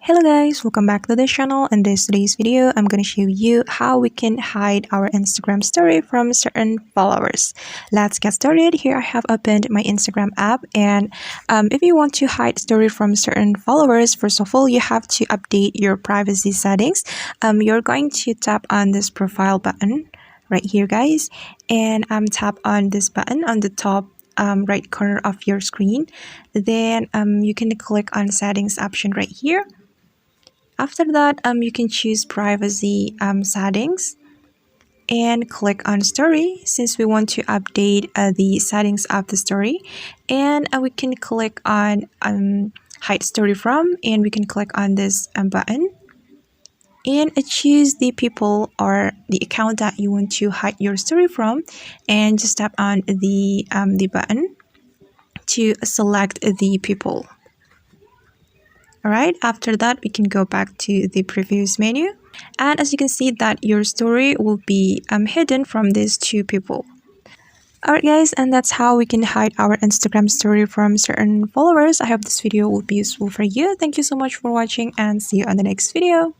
Hello guys, welcome back to the channel. In today's video, I'm going to show you how we can hide our Instagram story from certain followers. Let's get started. Here I have opened my Instagram app, and if you want to hide story from certain followers, first of all, you have to update your privacy settings. You're going to tap on this profile button right here, guys, and tap on this button on the top right corner of your screen. Then you can click on settings option right here. After that, you can choose privacy settings and click on story since we want to update the settings of the story, and we can click on hide story from, and we can click on this button and choose the people or the account that you want to hide your story from, and just tap on the button to select the people. Alright, after that we can go back to the previous menu, and as you can see that your story will be hidden from these two people. Alright guys, and that's how we can hide our Instagram story from certain followers. I hope this video will be useful for you. Thank you so much for watching, and see you on the next video.